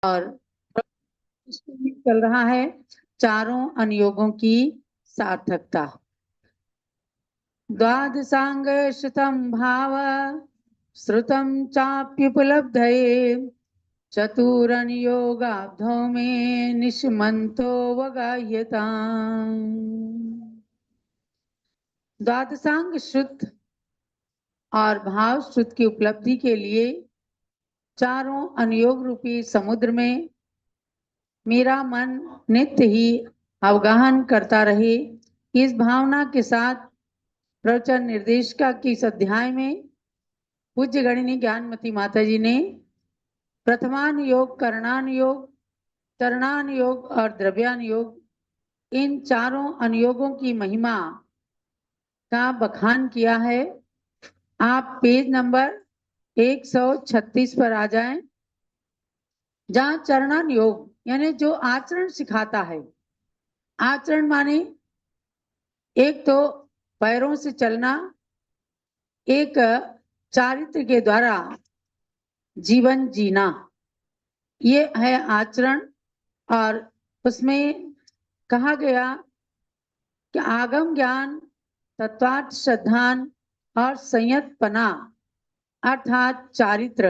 और चल रहा है चारों अनुयोगों की सार्थकता। द्वादशांग श्रुतम भाव श्रुतम चाप्युपलब्धये चतुरनुयोगाब्धौ में निशमंतो वगाह्यता। द्वादशांग श्रुत और भाव श्रुत की उपलब्धि के लिए चारों अनुयोग रूपी समुद्र में मेरा मन नित्य ही अवगाहन करता रहे, इस भावना के साथ प्रवचन निर्देशिका की इस अध्याय में पूज्य गणिनी ज्ञानमती माता जी ने प्रथमानुयोग, करणानुयोग, तरणानुयोग और द्रव्यानुयोग इन चारों अनुयोगों की महिमा का बखान किया है। आप पेज नंबर 136 पर आ जाएं, जहां चरणानुयोग यानी जो आचरण सिखाता है। आचरण माने एक तो पैरों से चलना, एक चारित्र के द्वारा जीवन जीना, ये है आचरण। और उसमें कहा गया कि आगम ज्ञान, तत्वार्थ श्रद्धान और संयतपना अर्थात चारित्र,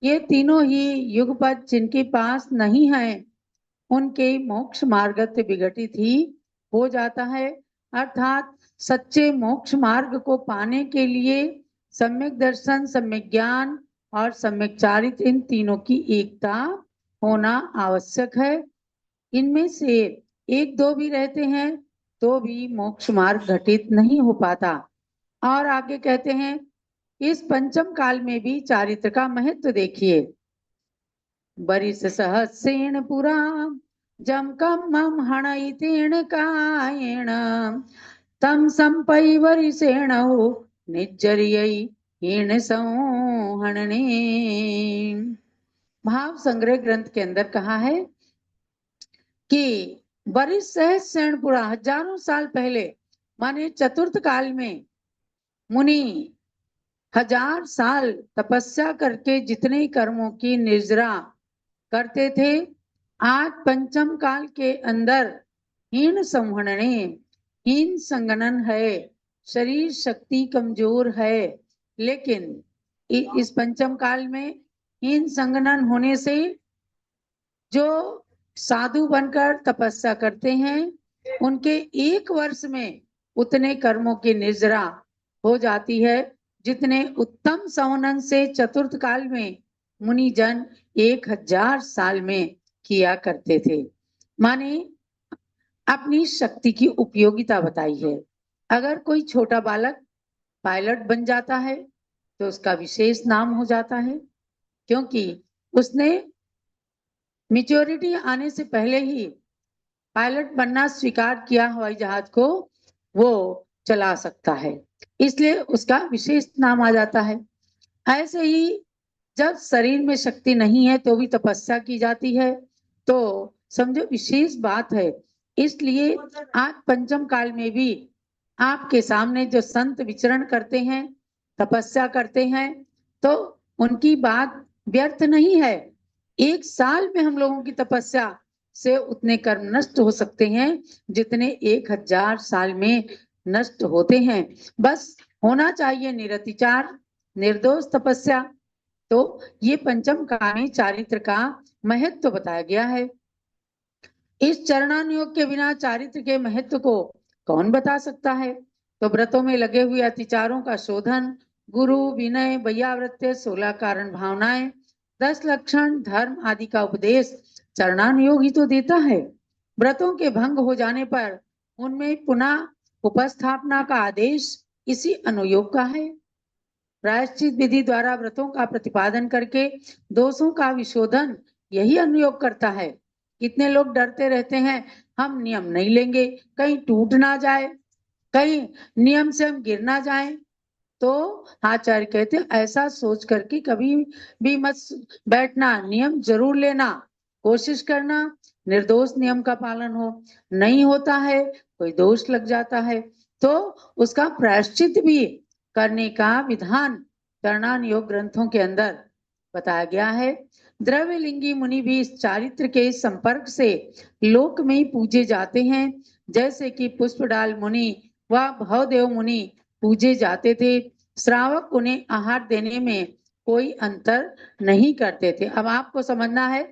ये तीनों ही युगपत जिनके पास नहीं है उनके मोक्ष मार्ग से विघटित ही हो जाता है। अर्थात सच्चे मोक्ष मार्ग को पाने के लिए सम्यक दर्शन, सम्यक ज्ञान और सम्यक चारित्र, इन तीनों की एकता होना आवश्यक है। इनमें से एक दो भी रहते हैं तो भी मोक्ष मार्ग घटित नहीं हो पाता। और आगे कहते हैं, इस पंचम काल में भी चारित्र का महत्व देखिए। बरिस सहस्रेण पुरा जम कम मम हणितेण कायेण तम संपै वरिसेण हो निज्जरियै हीण संहणने। भाव संग्रह ग्रंथ के अंदर कहा है कि बरिस सहस्रेण पुरा, हजारों साल पहले माने चतुर्थ काल में मुनि 1000 साल तपस्या करके जितने कर्मों की निर्जरा करते थे, आज पंचम काल के अंदर हीन संहनने, हीन संगणन है, शरीर शक्ति कमजोर है, लेकिन इस पंचम काल में हीन संगणन होने से जो साधु बनकर तपस्या करते हैं उनके एक वर्ष में उतने कर्मों की निर्जरा हो जाती है जितने उत्तम संवनन से चतुर्थ काल में मुनि जन 1000 साल में किया करते थे। माने अपनी शक्ति की उपयोगिता बताई है। अगर कोई छोटा बालक पायलट बन जाता है तो उसका विशेष नाम हो जाता है, क्योंकि उसने मैच्योरिटी आने से पहले ही पायलट बनना स्वीकार किया, हवाई जहाज को वो चला सकता है, इसलिए उसका विशेष नाम आ जाता है। ऐसे ही जब शरीर में शक्ति नहीं है तो भी तपस्या की जाती है, तो समझो विशेष बात है। इसलिए आज पंचम काल में भी आपके सामने जो संत विचरण करते हैं, तपस्या करते हैं, तो उनकी बात व्यर्थ नहीं है। एक साल में हम लोगों की तपस्या से उतने कर्म नष्ट हो सकते हैं जितने 1000 साल में नष्ट होते हैं। बस होना चाहिए निरतिचार, निर्दोष तपस्या। तो ये पंचम काल में चारित्र का महत्व बताया गया है। इस चरणानुयोग के बिना चारित्र के महत्व को कौन बता सकता है। तो व्रतों में लगे हुए अतिचारों का शोधन, गुरु, विनय, वैयावृत्य, 16 कारण भावनाएं, 10 लक्षण, धर्म आदि का उपदेश चरणानुयोग ही तो देता है। व्रतों के भंग हो जाने पर उनमें पुनः उपस्थापना का आदेश इसी अनुयोग का है। प्रायश्चित विधि द्वारा व्रतों का प्रतिपादन करके दोषों का विशोधन यही अनुयोग करता है। कितने लोग डरते रहते हैं, हम नियम नहीं लेंगे, कहीं टूट ना जाए, कहीं नियम से हम गिर ना जाए। तो आचार्य कहते हैं ऐसा सोच करके कभी भी मत बैठना, नियम जरूर लेना, कोशिश करना निर्दोष नियम का पालन हो। नहीं होता है, कोई दोष लग जाता है, तो उसका प्रायश्चित भी करने का विधान चरणानुयोग ग्रंथों के अंदर बताया गया है। द्रव्यलिंगी मुनि भी इस चारित्र के संपर्क से लोक में ही पूजे जाते हैं, जैसे कि पुष्पडाल मुनि व भवदेव मुनि पूजे जाते थे। श्रावक उन्हें आहार देने में कोई अंतर नहीं करते थे। अब आपको समझना है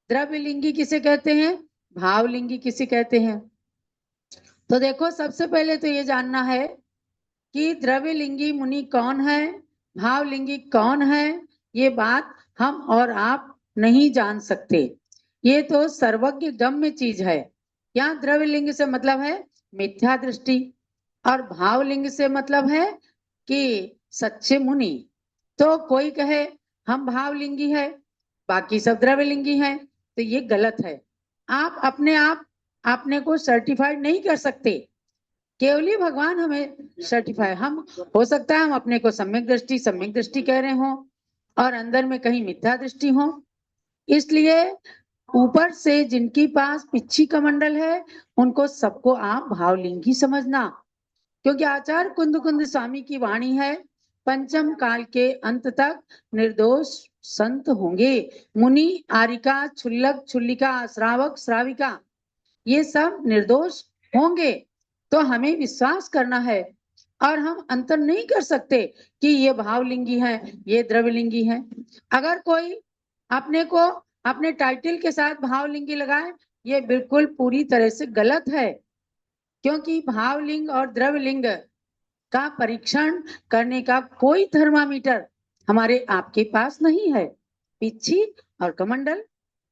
द्रव्यलिंगी किसे कहते हैं, भावलिंगी किसे कहते हैं। तो देखो, सबसे पहले तो ये जानना है कि द्रव्यलिंगी मुनि कौन है, भावलिंगी कौन है। ये बात हम और आप नहीं जान सकते, ये तो सर्वज्ञ गम्य चीज है। यहाँ द्रव्यलिंग से मतलब है मिथ्या दृष्टि, और भावलिंग से मतलब है कि सच्चे मुनि। तो कोई कहे हम भावलिंगी है, बाकी सब द्रव्यलिंगी है, तो ये गलत है। आप अपने को सर्टिफाइड नहीं कर सकते, केवल ही भगवान हमें सर्टिफाई। हम हो सकता है हम अपने को सम्यक दृष्टि कह रहे हो और अंदर में कहीं मिथ्या दृष्टि हो। इसलिए ऊपर से जिनके पास पिच्छी कमंडल है उनको सबको आप भावलिंगी समझना, क्योंकि आचार्य कुंद स्वामी की वाणी है, पंचम काल के अंत तक निर्दोष संत होंगे। मुनि, आरिका, छुल्लक, छुल्लिका, श्रावक, श्राविका, ये सब निर्दोष होंगे। तो हमें विश्वास करना है, और हम अंतर नहीं कर सकते कि ये भावलिंगी है, ये द्रव्यलिंगी है। अगर कोई अपने को अपने टाइटल के साथ भावलिंगी लगाए, ये बिल्कुल पूरी तरह से गलत है, क्योंकि भावलिंग और द्रव्यलिंग का परीक्षण करने का कोई थर्मामीटर हमारे आपके पास नहीं है। पिच्छी और कमंडल,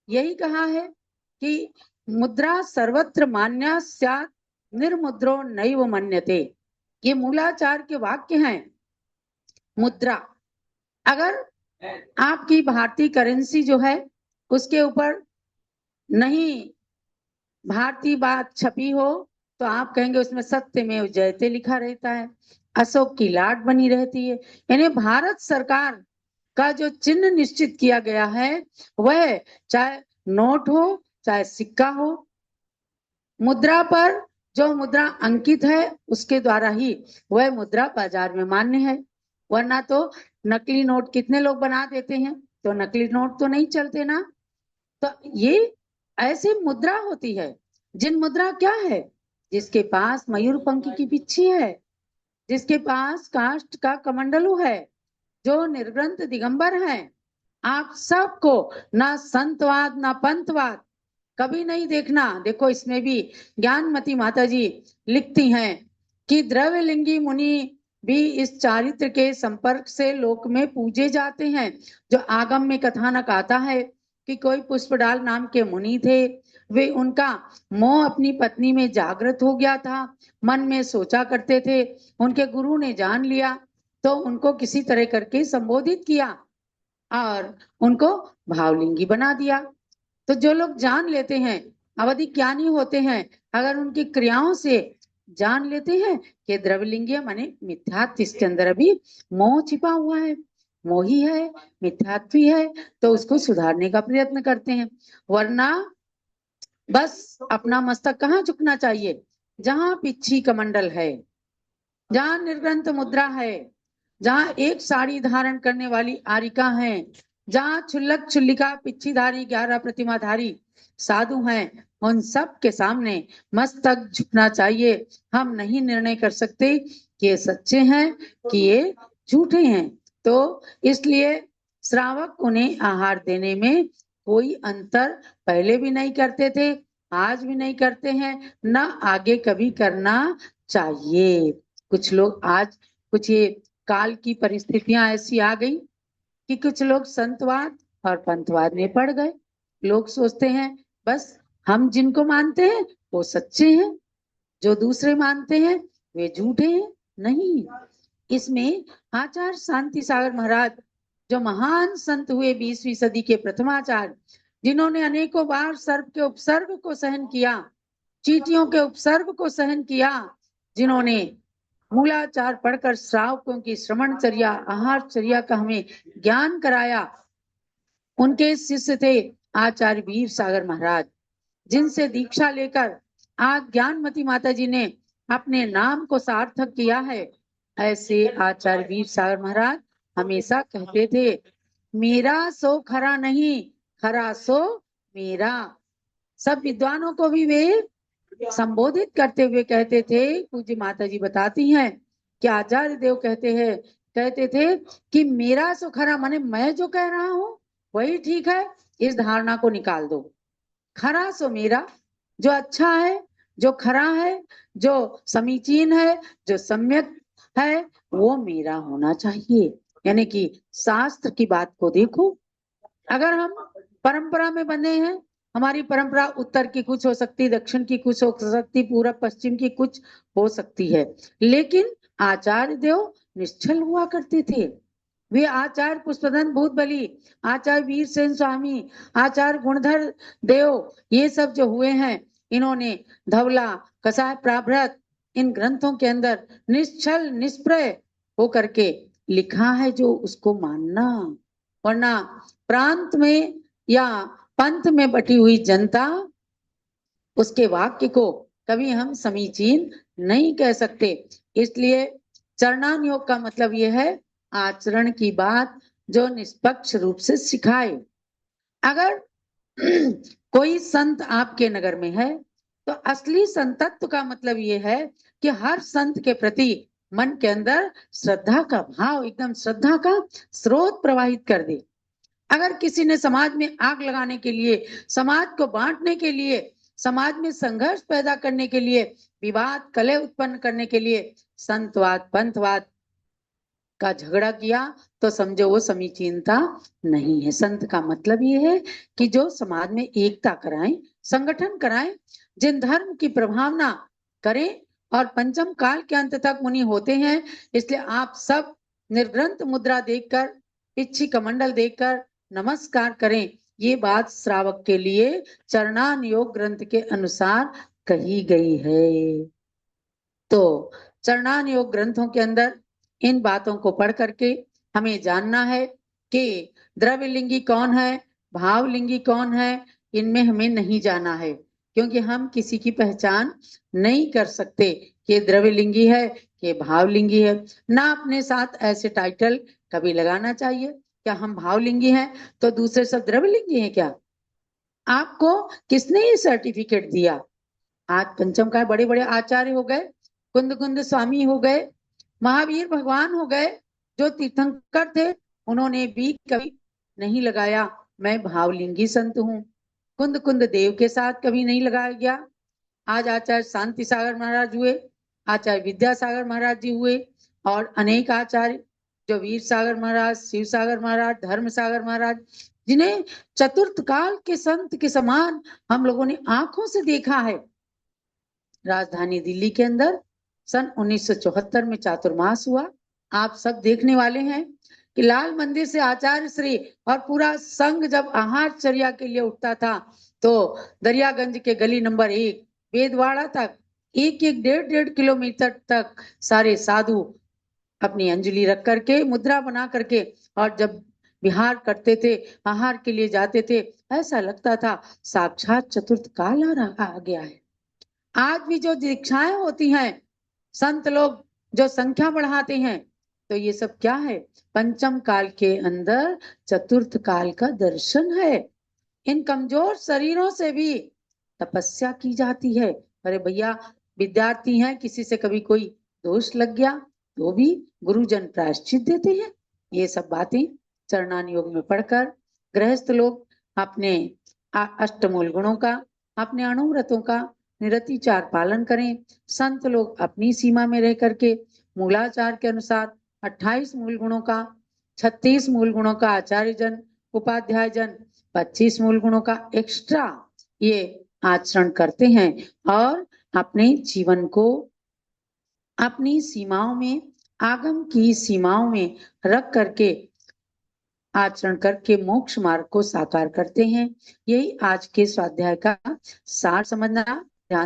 यही कहा है कि मुद्रा सर्वत्र मान्या स्यात्, निर्मुद्रो नैव मन्यते। ये मूलाचार के वाक्य हैं। मुद्रा, अगर आपकी भारतीय करेंसी जो है उसके ऊपर नहीं भारतीय बात छपी हो तो आप कहेंगे उसमें सत्यमेव जयते लिखा रहता है, अशोक की लाट बनी रहती है। यानी भारत सरकार का जो चिन्ह निश्चित किया गया है वह चाहे नोट हो चाहे सिक्का हो, मुद्रा पर जो मुद्रा अंकित है उसके द्वारा ही वह मुद्रा बाजार में मान्य है। वरना तो नकली नोट कितने लोग बना देते हैं, तो नकली नोट तो नहीं चलते ना। तो ये ऐसी मुद्रा होती है। जिन मुद्रा क्या है, जिसके पास मयूर पंख की बिच्छी है, जिसके पास काष्ठ का कमंडलू है, जो निर्ग्रंथ दिगंबर है। आप सबको ना संतवाद ना पंथवाद कभी नहीं देखना। देखो, इसमें भी ज्ञानमती माता जी लिखती हैं कि द्रव्यलिंगी मुनि भी इस चारित्र के संपर्क से लोक में पूजे जाते हैं। जो आगम में कथानक आता है कि कोई पुष्पडाल नाम के मुनि थे, वे उनका मोह अपनी पत्नी में जागृत हो गया था, मन में सोचा करते थे। उनके गुरु ने जान लिया तो उनको किसी तरह करके संबोधित किया और उनको भावलिंगी बना दिया। तो जो लोग जान लेते हैं, अवधि ज्ञानी होते हैं, अगर उनकी क्रियाओं से जान लेते हैं कि द्रव्यलिंगी माने मिथ्यात्व, इसके अंदर अभी मोह छिपा हुआ है, मोही है, मिथ्यात्व है, तो उसको सुधारने का प्रयत्न करते हैं। वरना बस अपना मस्तक कहाँ झुकना चाहिए, जहां पिच्छी कमंडल है, जहां निर्ग्रंथ मुद्रा है, जहां एक साड़ी धारण करने वाली आरिका है, जहां छुल्लक छुल्लिका पिच्छीधारी 11 प्रतिमाधारी साधु हैं, उन सब के सामने मस्तक झुकना चाहिए। हम नहीं निर्णय कर सकते कि ये सच्चे हैं कि ये झूठे हैं। तो इसलिए श्रावक उन्हें आहार देने में कोई अंतर पहले भी नहीं करते थे, आज भी नहीं करते हैं, न आगे कभी करना चाहिए। कुछ लोग आज, कुछ ये काल की परिस्थितियां ऐसी आ गई कि कुछ लोग संतवाद और पंथवाद में पड़ गए। लोग सोचते हैं बस हम जिनको मानते हैं वो सच्चे हैं, जो दूसरे मानते हैं वे झूठे हैं। नहीं, इसमें आचार्य शांति सागर महाराज जो महान संत हुए 20वीं सदी के प्रथमाचार्य, जिन्होंने अनेकों बार सर्प के उपसर्ग को सहन किया, चींटियों के उपसर्ग को सहन किया, जिन्होंने मूलाचार पढ़कर श्रावकों की श्रवणचर्या, आहारचर्या का हमें ज्ञान कराया, उनके शिष्य थे आचार्य वीर सागर महाराज, जिनसे दीक्षा लेकर आज ज्ञानमती माता जी ने अपने नाम को सार्थक किया है। ऐसे आचार्य वीर सागर महाराज हमेशा कहते थे, मेरा सो खरा नहीं, खरा सो मेरा। सब विद्वानों को भी वे संबोधित करते हुए कहते थे। पूज्य माता जी बताती हैं कि आचार्य देव कहते थे कि मेरा सो खरा, माने मैं जो कह रहा हूं वही ठीक है, इस धारणा को निकाल दो। खरा सो मेरा, जो अच्छा है, जो खरा है, जो समीचीन है, जो सम्यक है, वो मेरा होना चाहिए। यानी कि शास्त्र की बात को देखो। अगर हम परंपरा में बंधे हैं, हमारी परंपरा उत्तर की कुछ हो सकती, दक्षिण की कुछ हो सकती, पूर्व पश्चिम की कुछ हो सकती है, लेकिन आचार्य देव निश्चल हुआ करते थे। वे आचार्य पुष्पदंत भूतबली, आचार्य वीरसेन स्वामी, आचार्य गुणधर देव, ये सब जो हुए हैं, इन्होंने धवला, कसाय, प्राभृत, इन ग्रंथों के अंदर निश्चल निष्प्रय होकर के लिखा है, जो उसको मानना। वरना प्रांत में या पंथ में बटी हुई जनता उसके वाक्य को कभी हम समीचीन नहीं कह सकते। इसलिए चरणान योग का मतलब यह है आचरण की बात जो निष्पक्ष रूप से सिखाए। अगर कोई संत आपके नगर में है तो असली संतत्व का मतलब यह है कि हर संत के प्रति मन के अंदर श्रद्धा का भाव, एकदम श्रद्धा का स्रोत प्रवाहित कर दे। अगर किसी ने समाज में आग लगाने के लिए, समाज को बांटने के लिए, समाज में संघर्ष पैदा करने के लिए, विवाद कलह उत्पन्न करने के लिए संतवाद पंथवाद का झगड़ा किया, तो समझो वो समीचीनता नहीं है। संत का मतलब ये है कि जो समाज में एकता कराएं, संगठन कराएं, जिन धर्म की प्रभावना करें, और पंचम काल के अंत तक मुनि होते हैं। इसलिए आप सब निर्ग्रंथ मुद्रा देखकर, इच्छी कमंडल देखकर नमस्कार करें। ये बात श्रावक के लिए चरणान योग ग्रंथ के अनुसार कही गई है। तो चरणान योग ग्रंथों के अंदर इन बातों को पढ़ करके हमें जानना है कि द्रव्यलिंगी कौन है, भावलिंगी कौन है, इनमें हमें नहीं जाना है, क्योंकि हम किसी की पहचान नहीं कर सकते कि द्रव्यलिंगी है कि भावलिंगी है। ना अपने साथ ऐसे टाइटल कभी लगाना चाहिए। क्या हम भावलिंगी हैं तो दूसरे सब द्रव्यलिंगी हैं क्या? आपको किसने ये सर्टिफिकेट दिया? आज पंचम का बड़े बड़े आचार्य हो गए, कुंद कुंद स्वामी हो गए, महावीर भगवान हो गए, जो तीर्थंकर थे, उन्होंने भी कभी नहीं लगाया मैं भावलिंगी संत हूँ। कुंद कुंद देव के साथ कभी नहीं लगाया गया। आज आचार्य शांति सागर महाराज हुए, आचार्य विद्यासागर महाराज जी हुए, और अनेक आचार्य जो वीर सागर महाराज, शिव सागर महाराज, धर्म सागर महाराज, जिन्हें चतुर्थ काल के संत के समान हम लोगों ने आंखों से देखा है। राजधानी दिल्ली के अंदर सन 1974 में चातुर्मास हुआ। आप सब देखने वाले हैं कि लाल मंदिर से आचार्य श्री और पूरा संघ जब आहारचर्या के लिए उठता था, तो दरियागंज के गली नंबर 1 बेदवाड़ा तक एक एक 1.5 किलोमीटर तक सारे साधु अपनी अंजलि रख करके, मुद्रा बना करके, और जब विहार करते थे, आहार के लिए जाते थे, ऐसा लगता था साक्षात चतुर्थ काल आ गया है। आज भी जो दीक्षाएं होती हैं, संत लोग जो संख्या बढ़ाते हैं, तो ये सब क्या है? पंचम काल के अंदर चतुर्थ काल का दर्शन है। इन कमजोर शरीरों से भी तपस्या की जाती है। अरे भैया, विद्यार्थी हैं, किसी से कभी कोई दोष लग गया तो भी गुरुजन प्रायश्चित देते हैं। ये सब बातें चरणान योग में पढ़कर गृहस्थ लोग अपने अष्टमूल गुणों का, अपने अणुव्रतों का निरतिचार पालन करें। संत लोग अपनी सीमा में रह करके मूलाचार के अनुसार 28 मूल गुणों का, 36 मूल गुणों का आचार्य जन, उपाध्याय जन 25 मूल गुणों का एक्स्ट्रा ये आचरण करते हैं, और अपने जीवन को अपनी सीमाओं में, आगम की सीमाओं में रख करके आचरण करके मोक्ष मार्ग को साकार करते हैं। यही आज के स्वाध्याय का सार समझना